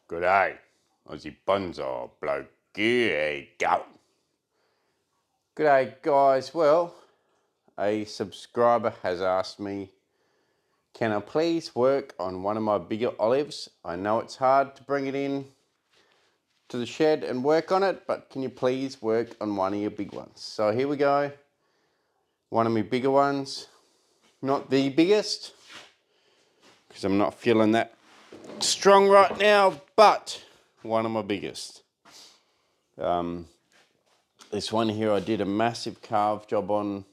G'day, Aussie Bonsai bloke. Here you go. G'day guys. Well, a subscriber has asked me, can I please work on one of my bigger olives? I know it's hard to bring it in to the shed and work on it, but can you please work on one of your big ones? So here we go. One of my bigger ones. Not the biggest, because I'm not feeling that strong right now, but one of my biggest. This one here I did a massive carve job on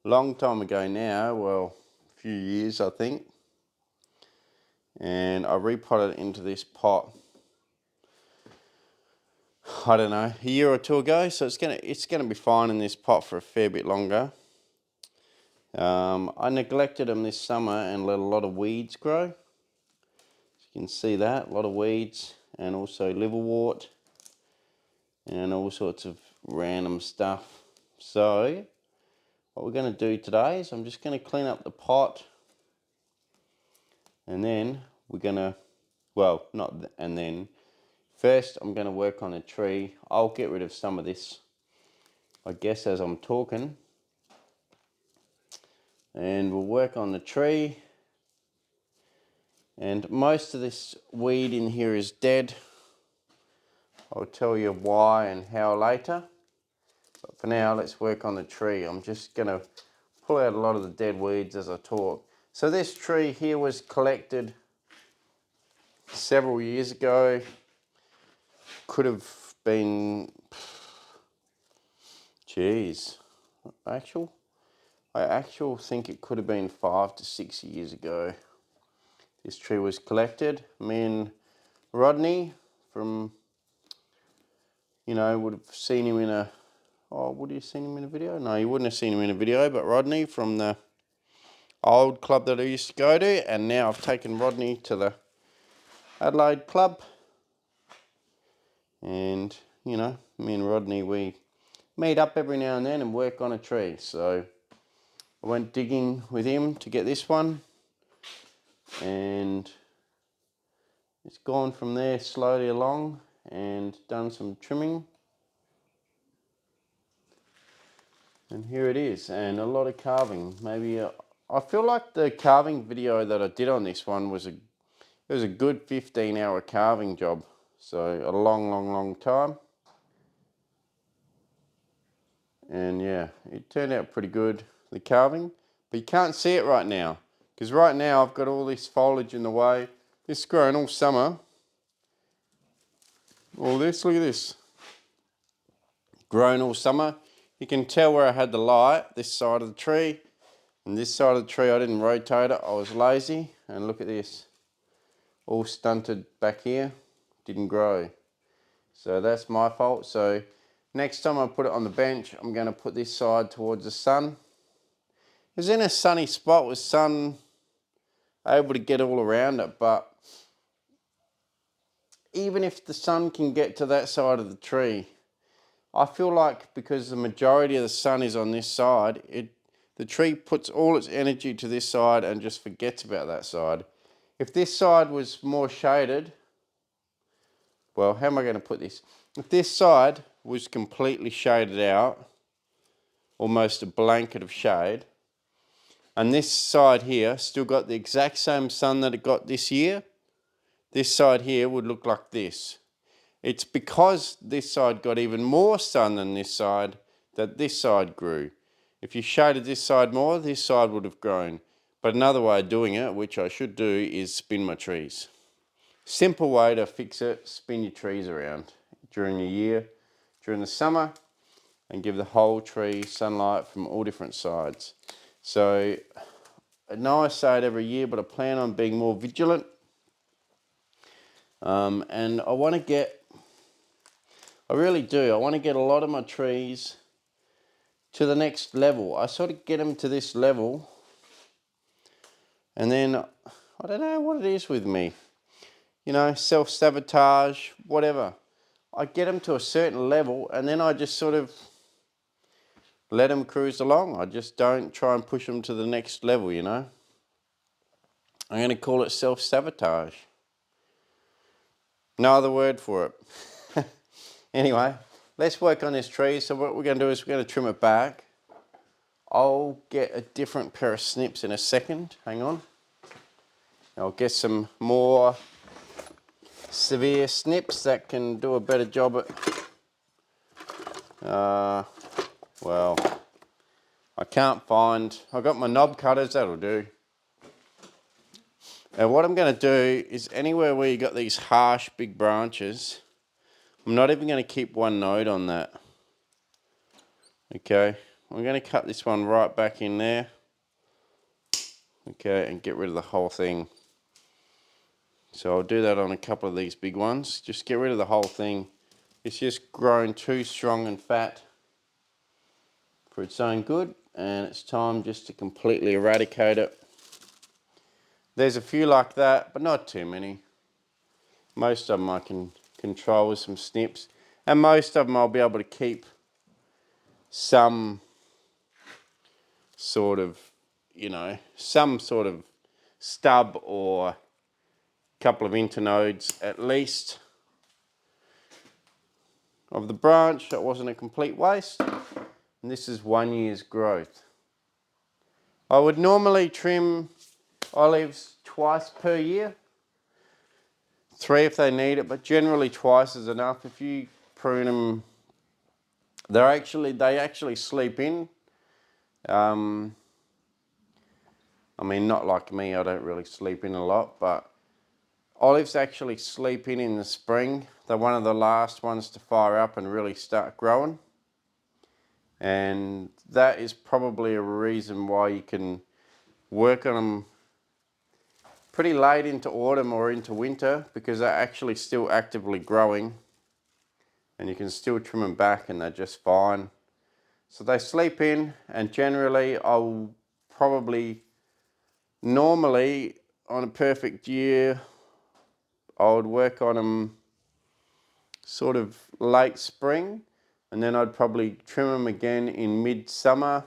a long time ago now, well, a few years I think. And I repotted it into this pot, I don't know, a year or two ago. So it's gonna be fine in this pot for a fair bit longer. I neglected them this summer and let a lot of weeds grow. As you can see that, a lot of weeds and also liverwort and all sorts of random stuff. So what we're going to do today is I'm just going to clean up the pot, and then we're going to, well, first I'm going to work on a tree. I'll get rid of some of this, I guess, as I'm talking, and we'll work on the tree. And most of this weed in here is dead. I'll tell you why and how later. But for now, let's work on the tree. I'm just going to pull out a lot of the dead weeds as I talk. So this tree here was collected several years ago. Could have been, geez, I actually think it could have been 5 to 6 years ago. This tree was collected. Me and Rodney from, would have seen him in a, would you have seen him in a video? No, you wouldn't have seen him in a video, but Rodney from the old club that I used to go to, and now I've taken Rodney to the Adelaide club. And, me and Rodney, we meet up every now and then and work on a tree. So I went digging with him to get this one, and it's gone from there slowly along and done some trimming. And here it is, and a lot of carving. Maybe I feel like the carving video that I did on this one was it was a good 15-hour carving job. So a long time. And yeah, it turned out pretty good, the carving. But you can't see it right now, because right now I've got all this foliage in the way. This has grown all summer. All this, look at this. Grown all summer. You can tell where I had the light, this side of the tree. And this side of the tree I didn't rotate it, I was lazy. And look at this. All stunted back here, didn't grow. So that's my fault. So next time I put it on the bench, I'm going to put this side towards the sun. It was in a sunny spot with sun able to get all around it, but even if the sun can get to that side of the tree, I feel like because the majority of the sun is on this side, the tree puts all its energy to this side and just forgets about that side. If this side was more shaded, well, how am I going to put this? If this side was completely shaded out, almost a blanket of shade, and this side here still got the exact same sun that it got this year, this side here would look like this. It's because this side got even more sun than this side that this side grew. If you shaded this side more, this side would have grown. But another way of doing it, which I should do, is spin my trees. Simple way to fix it, spin your trees around during the year, during the summer, and give the whole tree sunlight from all different sides. So I know I say it every year, but I plan on being more vigilant. And I want to get, I really do, I want to get a lot of my trees to the next level. I sort of get them to this level, and then I don't know what it is with me. Self-sabotage, whatever. I get them to a certain level, and then I just sort of let them cruise along. I just don't try and push them to the next level, I'm going to call it self-sabotage. No other word for it. Anyway, let's work on this tree. So what we're going to do is we're going to trim it back. I'll get a different pair of snips in a second. Hang on. I'll get some more severe snips that can do a better job at... well, I can't find... I've got my knob cutters, that'll do. And what I'm going to do is anywhere where you got these harsh big branches, I'm not even going to keep one node on that. Okay, I'm going to cut this one right back in there. Okay, and get rid of the whole thing. So I'll do that on a couple of these big ones. Just get rid of the whole thing. It's just grown too strong and fat for its own good, and it's time just to completely eradicate it. There's a few like that, but not too many. Most of them I can control with some snips, and most of them I'll be able to keep some sort of, you know, some sort of stub or a couple of internodes at least of the branch. That wasn't a complete waste, and this is 1 year's growth. I would normally trim olives twice per year, 3 if they need it, but generally twice is enough. If you prune them, they actually sleep in. I mean, not like me, I don't really sleep in a lot, but olives actually sleep in the spring. They're one of the last ones to fire up and really start growing. And that is probably a reason why you can work on them pretty late into autumn or into winter, because they're actually still actively growing and you can still trim them back and they're just fine. So they sleep in, and generally I'll probably, normally on a perfect year, I would work on them sort of late spring, and then I'd probably trim them again in mid-summer,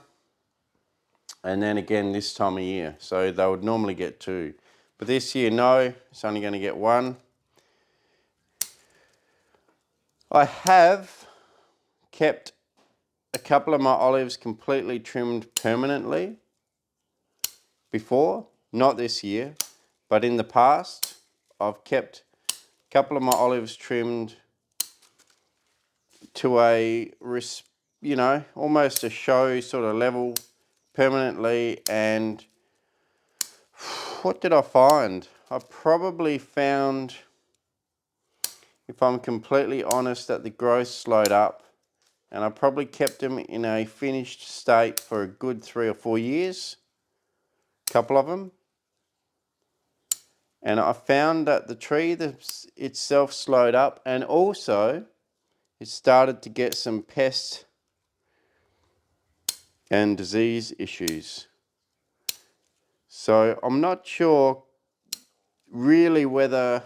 and then again this time of year. So they would normally get 2. But this year, no, it's only going to get 1. I have kept a couple of my olives completely trimmed permanently before, not this year, but in the past. I've kept a couple of my olives trimmed to a, you know, almost a show sort of level permanently. And what did I find? I probably found, if I'm completely honest, that the growth slowed up, and I probably kept them in a finished state for a good 3 or 4 years, a couple of them. And I found that the tree itself slowed up, and also it started to get some pest and disease issues. So I'm not sure really whether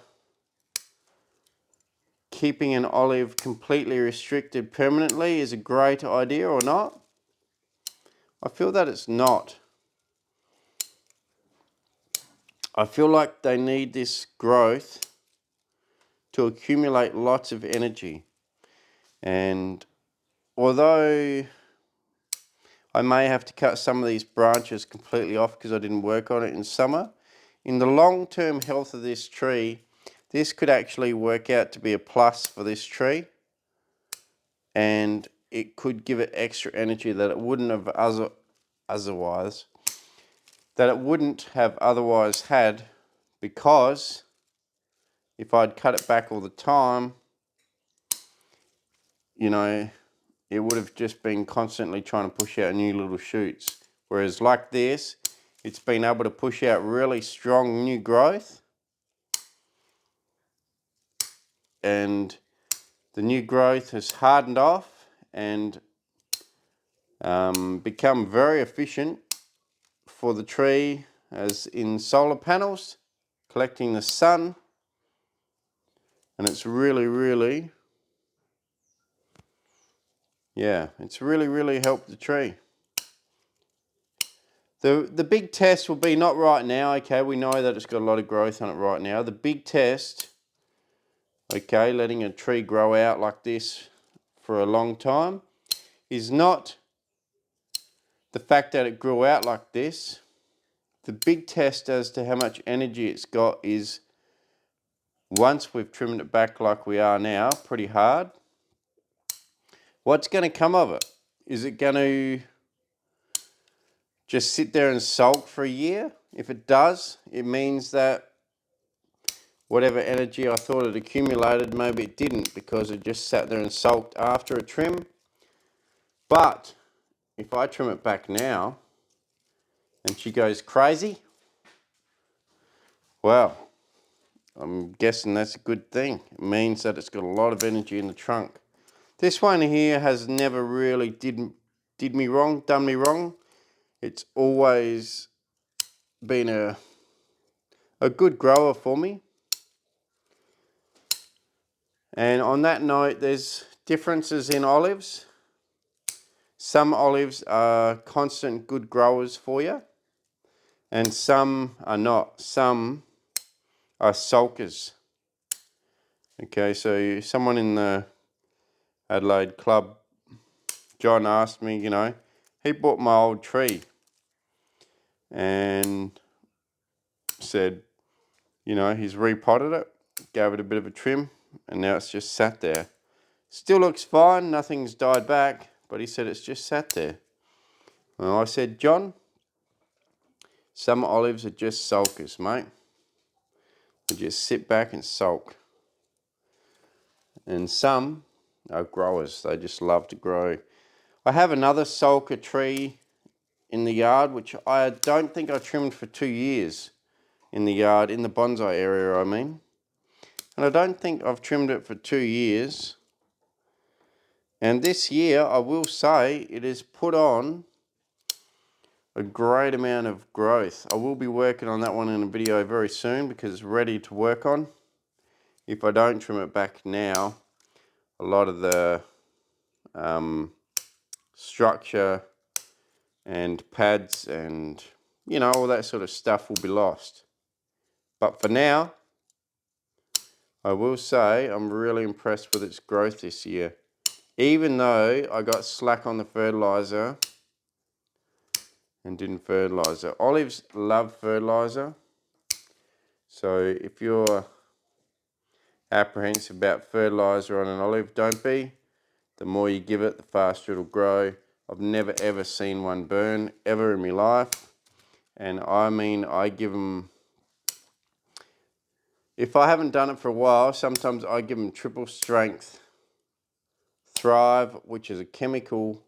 keeping an olive completely restricted permanently is a great idea or not. I feel that it's not. I feel like they need this growth to accumulate lots of energy. And although I may have to cut some of these branches completely off because I didn't work on it in summer, in the long-term health of this tree, this could actually work out to be a plus for this tree, and it could give it extra energy that it wouldn't have otherwise had, because if I'd cut it back all the time, you know, it would have just been constantly trying to push out new little shoots. Whereas like this, it's been able to push out really strong new growth, and the new growth has hardened off and become very efficient for the tree, as in solar panels, collecting the sun, and it's really, yeah, it's really helped the tree. The big test will be not right now, okay, we know that it's got a lot of growth on it right now. The big test, okay, letting a tree grow out like this for a long time is not the fact that it grew out like this. The big test as to how much energy it's got is once we've trimmed it back like we are now, pretty hard, what's going to come of it? Is it going to just sit there and sulk for a year? If it does, it means that whatever energy I thought it accumulated, maybe it didn't, because it just sat there and sulked after a trim. But if I trim it back now and she goes crazy, well, I'm guessing that's a good thing. It means that it's got a lot of energy in the trunk. This one here has never really done me wrong. It's always been a good grower for me. And on that note, there's differences in olives. Some olives are constant good growers for you, and some are not. Some are sulkers. Okay, so someone in the Adelaide club, John, asked me, he bought my old tree and said, he's repotted it, gave it a bit of a trim, and now it's just sat there. Still looks fine, nothing's died back, but he said it's just sat there. And I said, John, some olives are just sulkers, mate. They just sit back and sulk. And some are growers, they just love to grow. I have another sulker tree in the yard, which I don't think I trimmed for 2 years in the yard, in the bonsai area, I mean. And I don't think I've trimmed it for 2 years. And this year, I will say, it has put on a great amount of growth. I will be working on that one in a video very soon because it's ready to work on. If I don't trim it back now, a lot of the structure and pads and, all that sort of stuff will be lost. But for now, I will say I'm really impressed with its growth this year. Even though I got slack on the fertilizer and didn't fertilize it. Olives love fertilizer. So if you're apprehensive about fertilizer on an olive, don't be. The more you give it, the faster it'll grow. I've never ever seen one burn ever in my life. And I mean, I give them, if I haven't done it for a while, sometimes I give them triple strength Thrive, which is a chemical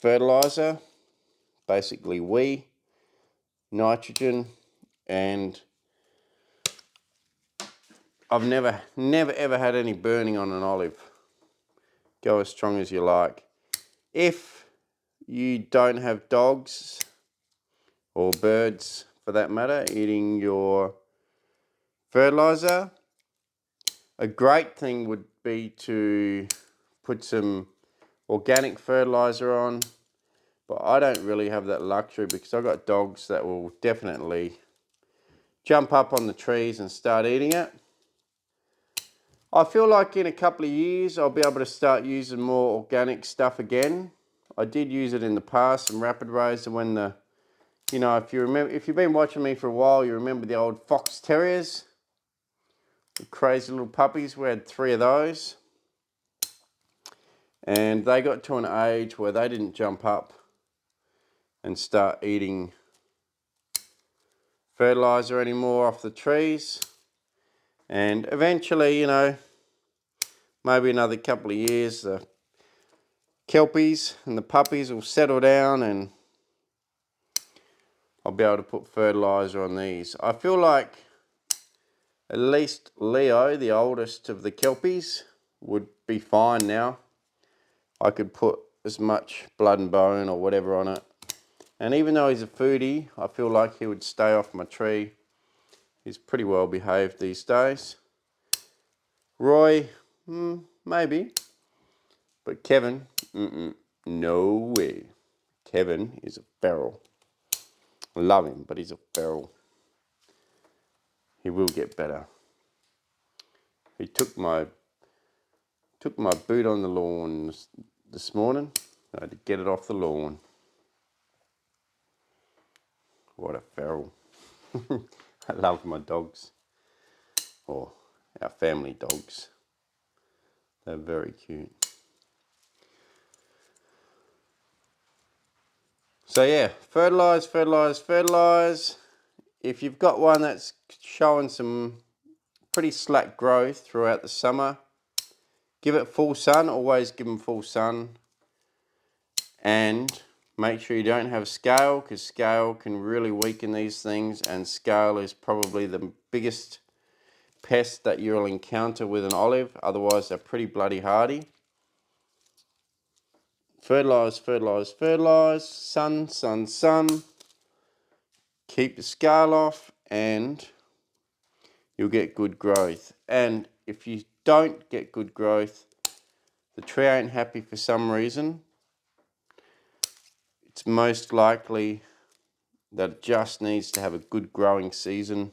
fertilizer, basically nitrogen, and I've never ever had any burning on an olive. Go as strong as you like. If you don't have dogs or birds for that matter eating your fertilizer, a great thing would be to put some organic fertilizer on, but I don't really have that luxury because I've got dogs that will definitely jump up on the trees and start eating it. I feel like in a couple of years I'll be able to start using more organic stuff again. I did use it in the past, some rapid raise, and when the, if you remember, if you've been watching me for a while, you remember the old fox terriers, the crazy little puppies. We had 3 of those, and they got to an age where they didn't jump up and start eating fertilizer anymore off the trees. And eventually, maybe another couple of years, the kelpies and the puppies will settle down and I'll be able to put fertilizer on these. I feel like at least Leo, the oldest of the kelpies, would be fine now. I could put as much blood and bone or whatever on it. And even though he's a foodie, I feel like he would stay off my tree. He's pretty well behaved these days. Roy, maybe. But Kevin, no way. Kevin is a feral. I love him, but he's a feral. He will get better. He took my boot on the lawn this morning. I had to get it off the lawn. What a feral. I love my dogs. Or our family dogs. They're very cute. So yeah, fertilise, fertilise, fertilise. If you've got one that's showing some pretty slack growth throughout the summer, give it full sun. Always give them full sun. And make sure you don't have scale, because scale can really weaken these things, and scale is probably the biggest pest that you'll encounter with an olive. Otherwise they're pretty bloody hardy. Fertilise, fertilise, fertilise, sun, sun, sun. Keep the scale off and you'll get good growth. And if you don't get good growth, the tree ain't happy for some reason, it's most likely that it just needs to have a good growing season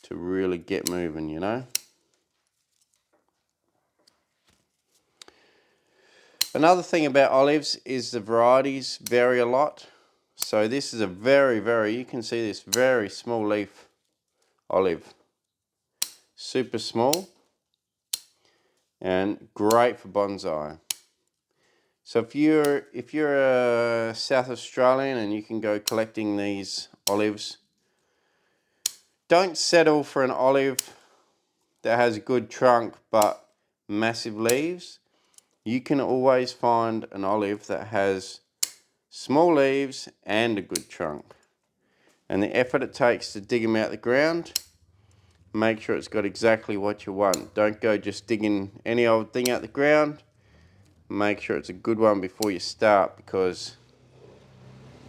to really get moving, you know. Another thing about olives is the varieties vary a lot. So this is a you can see this very small leaf olive. Super small and great for bonsai. So if you're a South Australian and you can go collecting these olives, don't settle for an olive that has a good trunk but massive leaves. You can always find an olive that has small leaves and a good trunk. And the effort it takes to dig them out the ground, make sure it's got exactly what you want. Don't go just digging any old thing out the ground. Make sure it's a good one before you start, because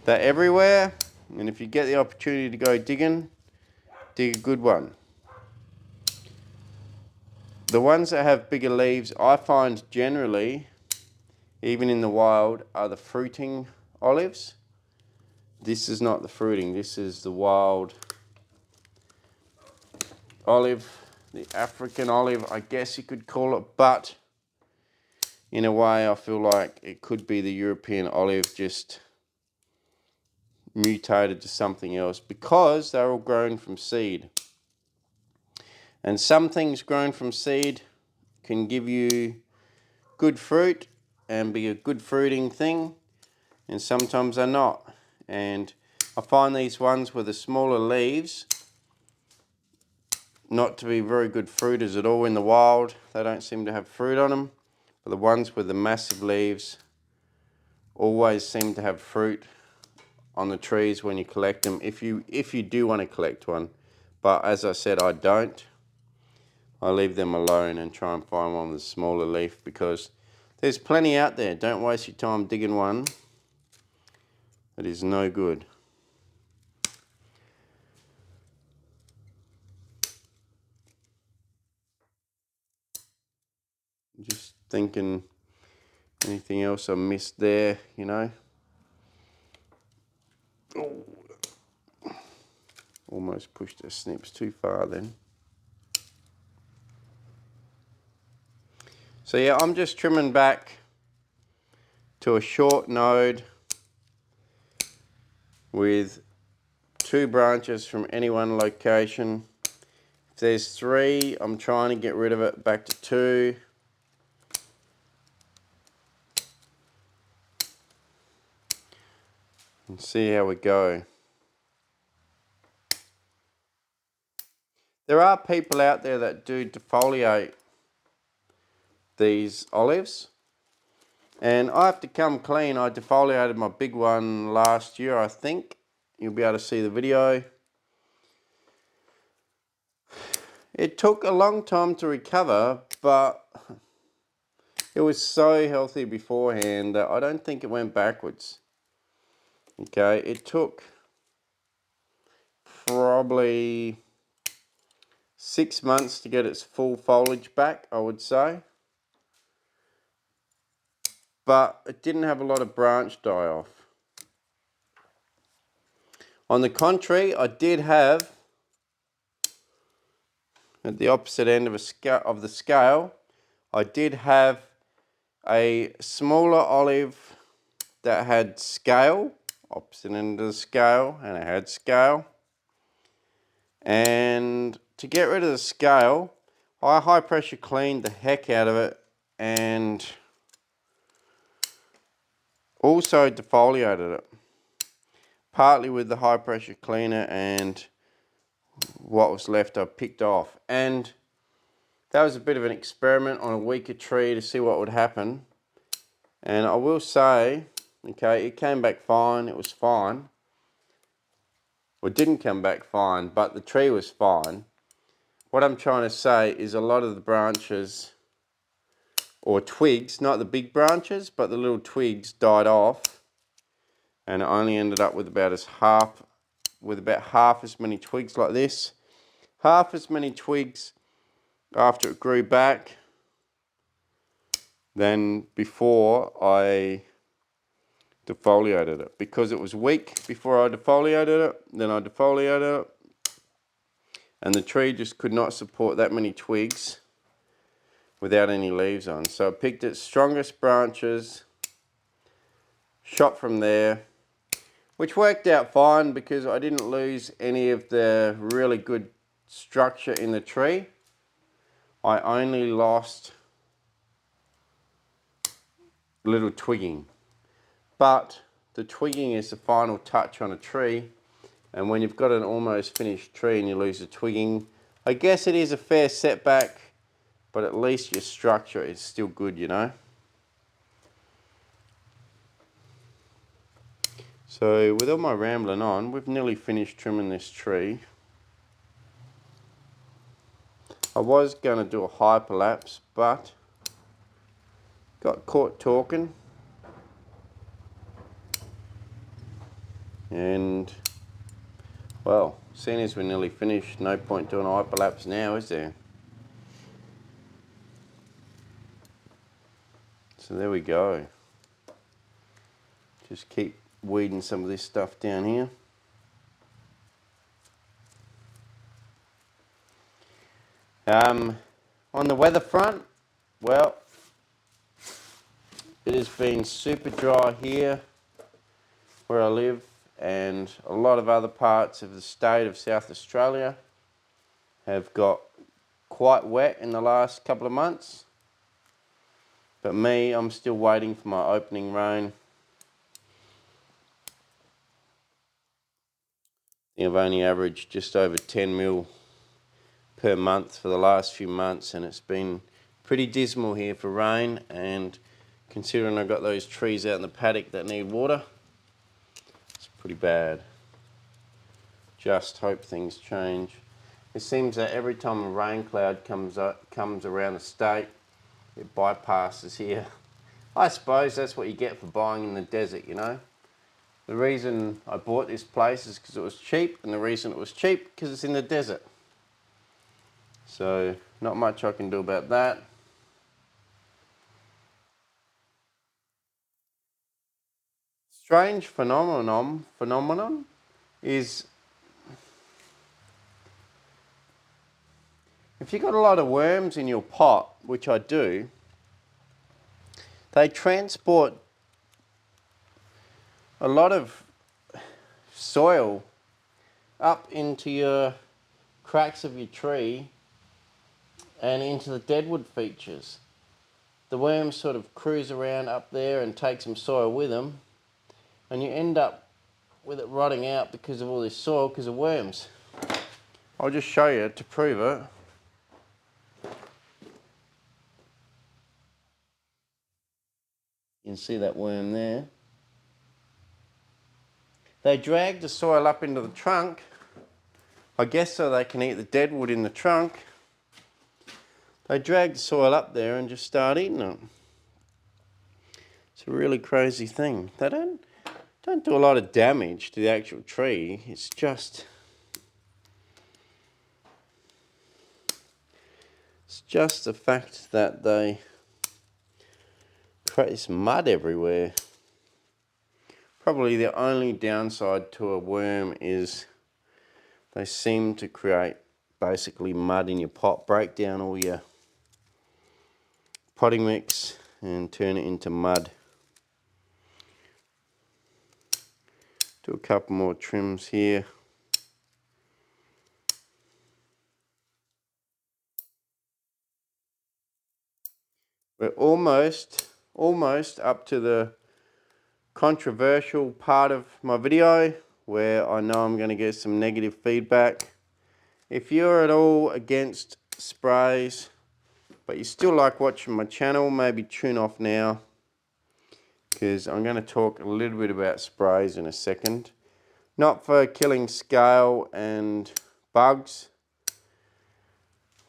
they're everywhere, and if you get the opportunity to go digging, dig a good one. The ones that have bigger leaves, I find generally, even in the wild, are the fruiting olives. This is not the fruiting, this is the wild olive, the African olive, I guess you could call it, but in a way I feel like it could be the European olive just mutated to something else, because they're all grown from seed. And some things grown from seed can give you good fruit and be a good fruiting thing, and sometimes they're not. And I find these ones with the smaller leaves not to be very good fruiters at all in the wild. They don't seem to have fruit on them. But the ones with the massive leaves always seem to have fruit on the trees when you collect them, if you do want to collect one. But as I said, I don't. I leave them alone and try and find one with a smaller leaf, because there's plenty out there. Don't waste your time digging one that is no good. Just thinking anything else I missed there, you know. Oh, almost pushed the snips too far then. So yeah, I'm just trimming back to a short node with 2 branches from any one location. If there's 3, I'm trying to get rid of it back to 2. And see how we go. There are people out there that do defoliate these olives, and I have to come clean. I defoliated my big one last year, I think. You'll be able to see the video. It took a long time to recover, but it was so healthy beforehand that I don't think it went backwards. Okay, it took probably 6 months to get its full foliage back, I would say. But it didn't have a lot of branch die off. On the contrary, I did have at the opposite end of the scale, I did have a smaller olive that had scale, opposite end of the scale, and it had scale. And to get rid of the scale, I high pressure cleaned the heck out of it and also defoliated it. Partly with the high pressure cleaner, and what was left I picked off. And that was a bit of an experiment on a weaker tree to see what would happen. And I will say, okay, it came back fine, it was fine. Well, it didn't come back fine, but the tree was fine. What I'm trying to say is a lot of the branches or twigs, not the big branches, but the little twigs died off, and it only ended up with about half as many twigs like this. Half as many twigs after it grew back than before I defoliated it, because it was weak before I defoliated it. Then I defoliated it, and the tree just could not support that many twigs without any leaves on. So I picked its strongest branches, shot from there, which worked out fine because I didn't lose any of the really good structure in the tree. I only lost little twigging. But the twigging is the final touch on a tree, and when you've got an almost finished tree and you lose the twigging, I guess it is a fair setback, but at least your structure is still good, you know. So with all my rambling on, we've nearly finished trimming this tree. I was going to do a hyperlapse, but got caught talking, and well, seeing as we're nearly finished, no point doing a hyperlapse now, is there? So there we go. Just keep weeding some of this stuff down here. On the weather front, well, it has been super dry here where I live, and a lot of other parts of the state of South Australia have got quite wet in the last couple of months. But me, I'm still waiting for my opening rain. I think I've only averaged just over 10 mil per month for the last few months, and it's been pretty dismal here for rain. And considering I've got those trees out in the paddock that need water, it's pretty bad. Just hope things change. It seems that every time a rain cloud comes around the state, it bypasses here. I suppose that's what you get for buying in the desert, you know. The reason I bought this place is because it was cheap, and the reason it was cheap because it's in the desert. So not much I can do about that. Strange phenomenon is if you've got a lot of worms in your pot, which I do, they transport a lot of soil up into your cracks of your tree and into the deadwood features. The worms sort of cruise around up there and take some soil with them, and you end up with it rotting out because of all this soil, because of worms. I'll just show you to prove it. You can see that worm there. They drag the soil up into the trunk, I guess so they can eat the deadwood in the trunk. They drag the soil up there and just start eating it. It's a really crazy thing. They don't do a lot of damage to the actual tree. It's just the fact that they create this mud everywhere. Probably the only downside to a worm is they seem to create basically mud in your pot. Break down all your potting mix and turn it into mud. Do a couple more trims here. We're almost up to the controversial part of my video where I know I'm going to get some negative feedback. If you're at all against sprays, but you still like watching my channel, maybe tune off now, because I'm going to talk a little bit about sprays in a second. Not for killing scale and bugs,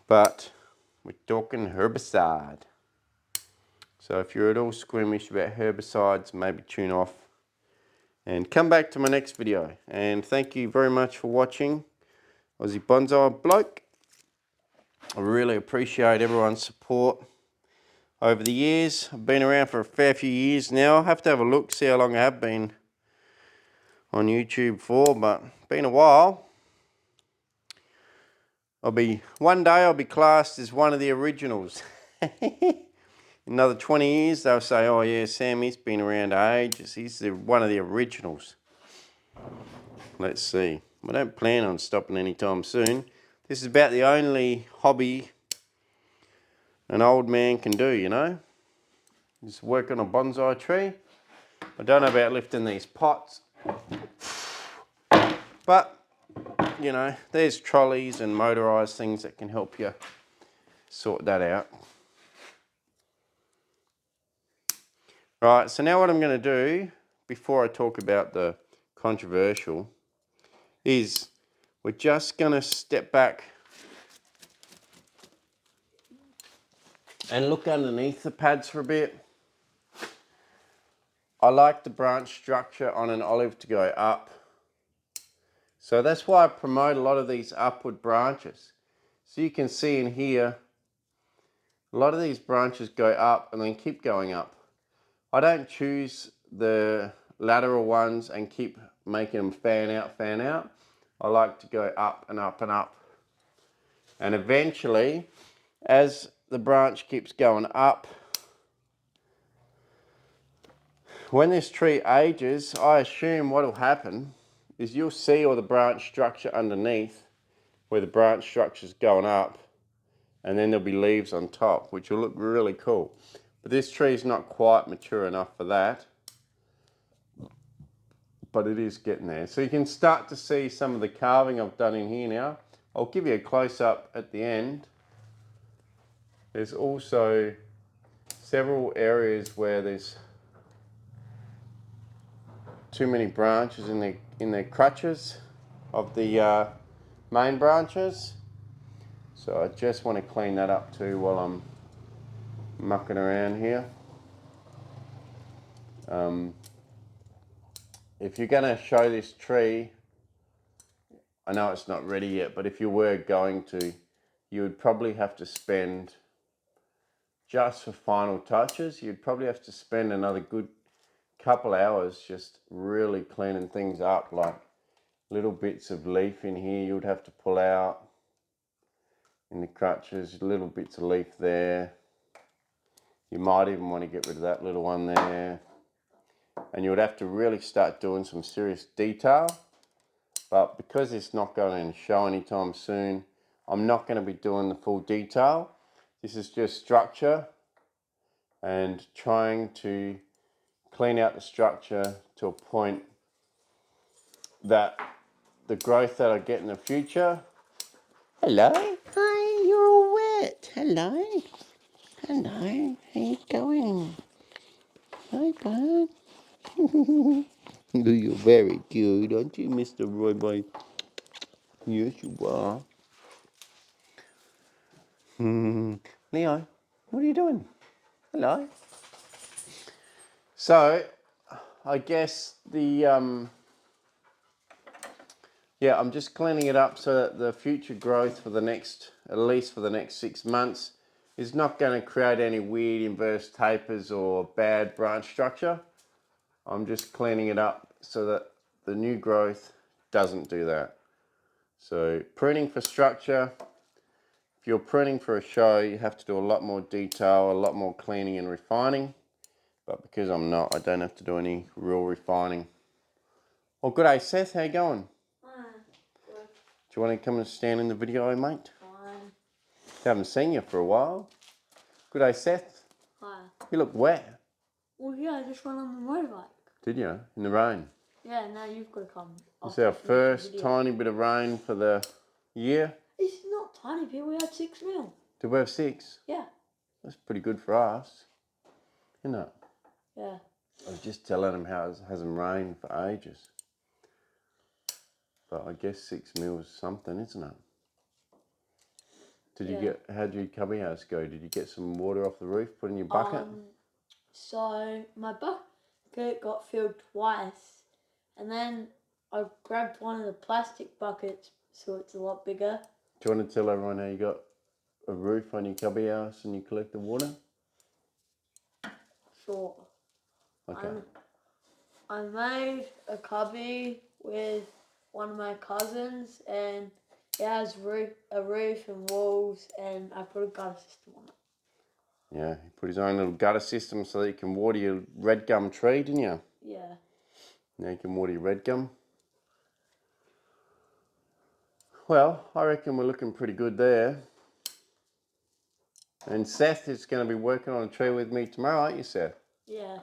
but we're talking herbicide. So if you're at all squeamish about herbicides, maybe tune off and come back to my next video. And thank you very much for watching. Aussie Bonsai Bloke. I really appreciate everyone's support over the years. I've been around for a fair few years now. I'll have to have a look, see how long I have been on YouTube for, but it's been a while. One day I'll be classed as one of the originals. Another 20 years they'll say, oh yeah, Sam, he's been around ages. He's one of the originals. Let's see. I don't plan on stopping anytime soon. This is about the only hobby an old man can do, you know. Just work on a bonsai tree. I don't know about lifting these pots. But, you know, there's trolleys and motorised things that can help you sort that out. Right, so now what I'm going to do, before I talk about the controversial, is we're just going to step back and look underneath the pads for a bit. I like the branch structure on an olive to go up. So that's why I promote a lot of these upward branches. So you can see in here, a lot of these branches go up and then keep going up. I don't choose the lateral ones and keep making them fan out, fan out. I like to go up and up and up. And eventually, as the branch keeps going up, when this tree ages, I assume what will happen is you'll see all the branch structure underneath where the branch structure is going up, and then there'll be leaves on top, which will look really cool. But this tree is not quite mature enough for that, but it is getting there. So you can start to see some of the carving I've done in here now. I'll give you a close-up at the end. There's also several areas where there's too many branches in their crutches of the main branches. So I just want to clean that up too while I'm mucking around here. If you're going to show this tree, I know it's not ready yet, but if you were going to, you would probably have to spend, just for final touches, you'd probably have to spend another good couple hours just really cleaning things up, like little bits of leaf in here you'd have to pull out in the crutches, little bits of leaf there. You might even want to get rid of that little one there. And you would have to really start doing some serious detail. But because it's not going to show anytime soon, I'm not going to be doing the full detail. This is just structure and trying to clean out the structure to a point that the growth that I get in the future. Hello. Hi, you're all wet. Hello. Hello. How you going? Hi, bud. You're very cute, aren't you, Mr. Roy Boy? Yes, you are. Leo, what are you doing? Hello. So, I guess yeah, I'm just cleaning it up so that the future growth for the next, at least for the next 6 months, is not going to create any weird inverse tapers or bad branch structure. I'm just cleaning it up so that the new growth doesn't do that. So pruning for structure. If you're pruning for a show, you have to do a lot more detail, a lot more cleaning and refining. But because I'm not, I don't have to do any real refining. Well, good day, Seth. How you going? Good. Do you want to come and stand in the video, mate? Fine. Haven't seen you for a while. Good day, Seth. Hi. You look wet. Well, yeah, I just went on the motorbike. Did you? In the rain? Yeah, now you've got to come. It's our first tiny bit of rain for the year. It's not tiny bit. We had 6 mil. Did we have 6? Yeah. That's pretty good for us, isn't it? Yeah. I was just telling him how it hasn't rained for ages. But I guess 6 mil is something, isn't it? How did your cubby house go? Did you get some water off the roof, put in your bucket? So my bucket got filled twice, and then I grabbed one of the plastic buckets, so it's a lot bigger. Do you want to tell everyone how you got a roof on your cubby house and you collect the water? Sure. Okay. I made a cubby with one of my cousins, and it has a roof and walls, and I put a gutter system on it. Yeah, he put his own little gutter system so that you can water your red gum tree, didn't you? Yeah. Now you can water your red gum. Well, I reckon we're looking pretty good there. And Seth is going to be working on a tree with me tomorrow, aren't you, Seth? Yeah.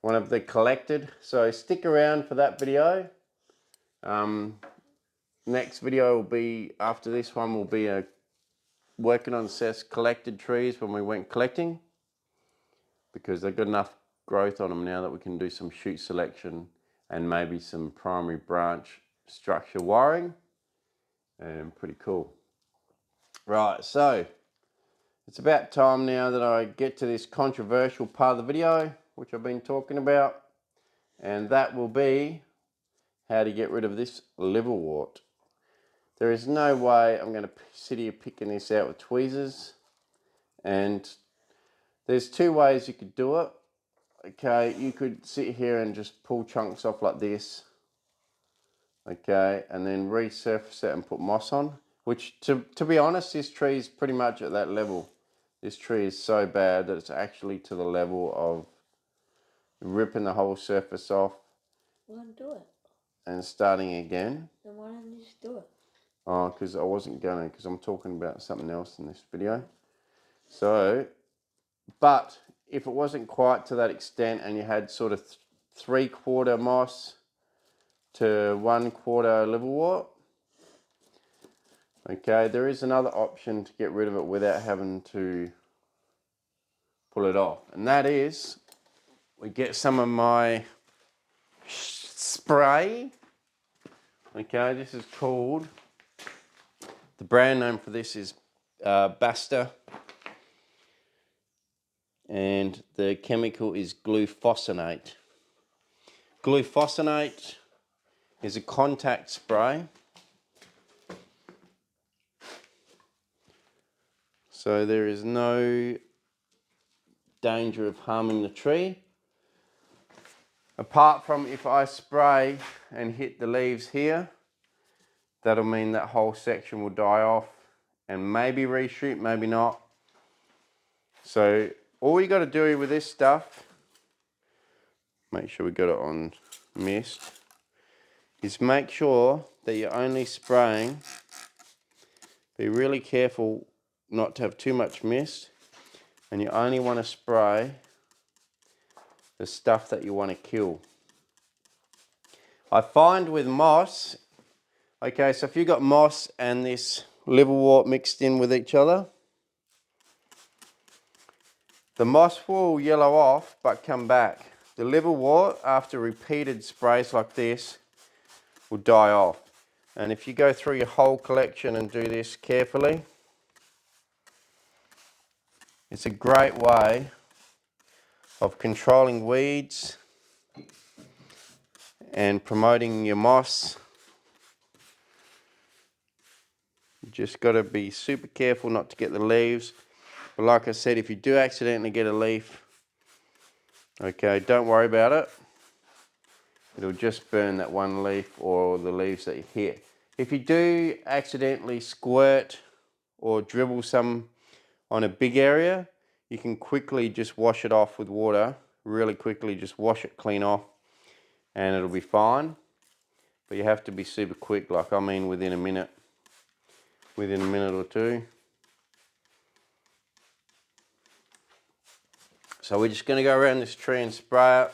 One of the collected. So stick around for that video. Next video will be, after this one, will be working on Seth's collected trees when we went collecting. Because they've got enough growth on them now that we can do some shoot selection and maybe some primary branch structure wiring. And pretty cool. Right, so it's about time now that I get to this controversial part of the video, which I've been talking about. And that will be how to get rid of this liverwort. There is no way I'm going to sit here picking this out with tweezers. And there's 2 ways you could do it. Okay, you could sit here and just pull chunks off like this. Okay, and then resurface it and put moss on. Which, to be honest, this tree is pretty much at that level. This tree is so bad that it's actually to the level of ripping the whole surface off. Why don't do it? And starting again. Then why don't you just do it? Oh, because I wasn't gonna, because I'm talking about something else in this video. So, but if it wasn't quite to that extent and you had sort of 3/4 moss to 1/4 liverwort, okay, there is another option to get rid of it without having to pull it off. And that is, we get some of my spray. Okay, this is called, the brand name for this is Basta. And the chemical is glufosinate. Glufosinate is a contact spray. So there is no danger of harming the tree. Apart from if I spray and hit the leaves here, that'll mean that whole section will die off and maybe reshoot, maybe not. So all you got to do with this stuff, make sure we got it on mist, is make sure that you're only spraying. Be really careful not to have too much mist, and you only want to spray the stuff that you want to kill. I find with moss, okay, so if you've got moss and this liverwort mixed in with each other, the moss will yellow off but come back. The liverwort, after repeated sprays like this, will die off. And if you go through your whole collection and do this carefully, it's a great way of controlling weeds and promoting your moss. You just got to be super careful not to get the leaves. But like I said, if you do accidentally get a leaf, okay, don't worry about it. It'll just burn that one leaf or the leaves that you hit. If you do accidentally squirt or dribble some on a big area, you can quickly just wash it off with water, really quickly, just wash it clean off and it'll be fine. But you have to be super quick, like I mean within a minute or two. So we're just going to go around this tree and spray it.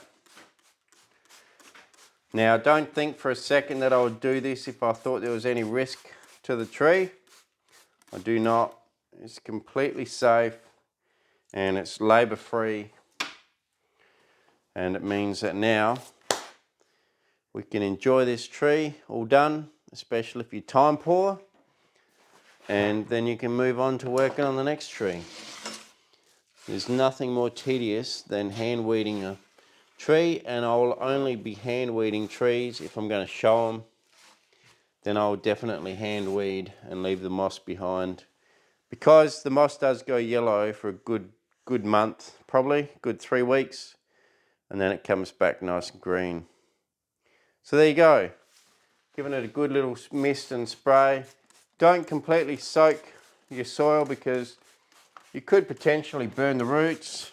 Now don't think for a second that I would do this if I thought there was any risk to the tree. I do not. It's completely safe and it's labour free, and it means that now we can enjoy this tree all done, especially if you're time poor, and then you can move on to working on the next tree. There's nothing more tedious than hand weeding a tree, and I will only be hand weeding trees if I'm going to show them. Then I'll definitely hand weed and leave the moss behind, because the moss does go yellow for a good month, probably good 3 weeks, and then it comes back nice and green. So there you go, giving it a good little mist and spray. Don't completely soak your soil because you could potentially burn the roots.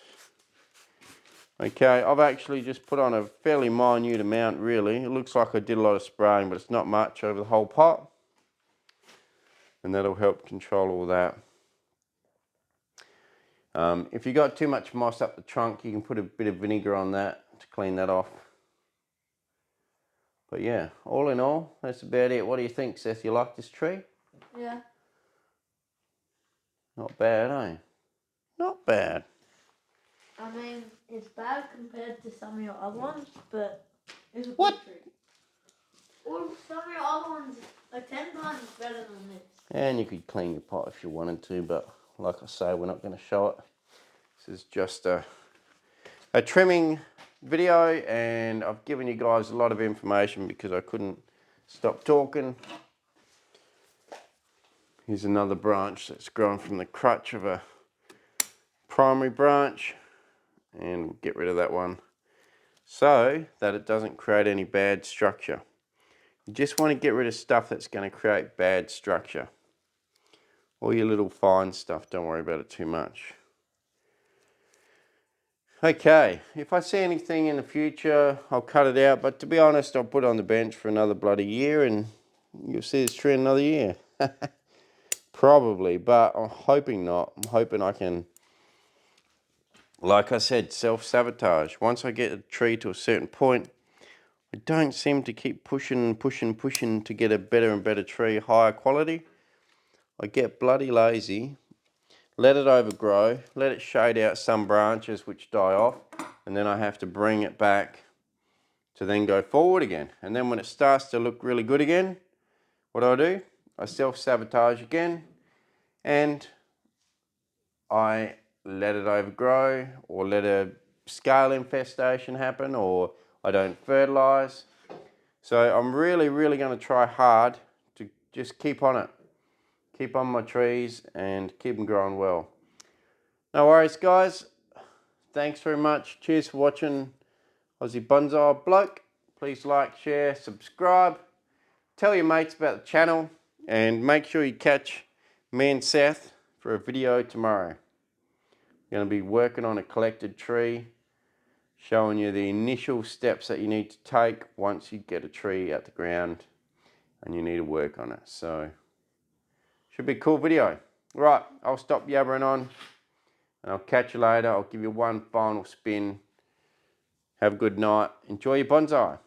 Okay, I've actually just put on a fairly minute amount really. It looks like I did a lot of spraying, but it's not much over the whole pot. And that'll help control all that. If you got too much moss up the trunk, you can put a bit of vinegar on that to clean that off. But yeah, all in all, that's about it. What do you think, Seth? You like this tree? Yeah. Not bad, eh? Not bad. I mean, it's bad compared to some of your other ones, but it's a good What? tree. Well, some of your other ones are 10 times better than this. And you could clean your pot if you wanted to, but like I say, we're not going to show it. This is just a trimming video, and I've given you guys a lot of information because I couldn't stop talking. Here's another branch that's grown from the crutch of a primary branch, and we'll get rid of that one so that it doesn't create any bad structure. You just want to get rid of stuff that's going to create bad structure. All your little fine stuff, don't worry about it too much. Okay, if I see anything in the future, I'll cut it out, but to be honest, I'll put it on the bench for another bloody year and you'll see this tree in another year. Probably, but I'm hoping not. I'm hoping I can, like I said, self-sabotage. Once I get a tree to a certain point, I don't seem to keep pushing to get a better and better tree, higher quality. I get bloody lazy, let it overgrow, let it shade out some branches which die off, and then I have to bring it back to then go forward again. And then when it starts to look really good again, what do? I self-sabotage again, and I let it overgrow, or let a scale infestation happen, or I don't fertilize. So I'm really going to try hard to just keep on it. Keep on my trees and keep them growing well. No worries, guys. Thanks very much. Cheers for watching Aussie Bonsai Bloke. Please like, share, subscribe. Tell your mates about the channel, and make sure you catch me and Seth for a video tomorrow. We're going to be working on a collected tree, showing you the initial steps that you need to take once you get a tree out the ground and you need to work on it. So, should be a cool video. Right, I'll stop yabbering on and I'll catch you later. I'll give you one final spin. Have a good night. Enjoy your bonsai.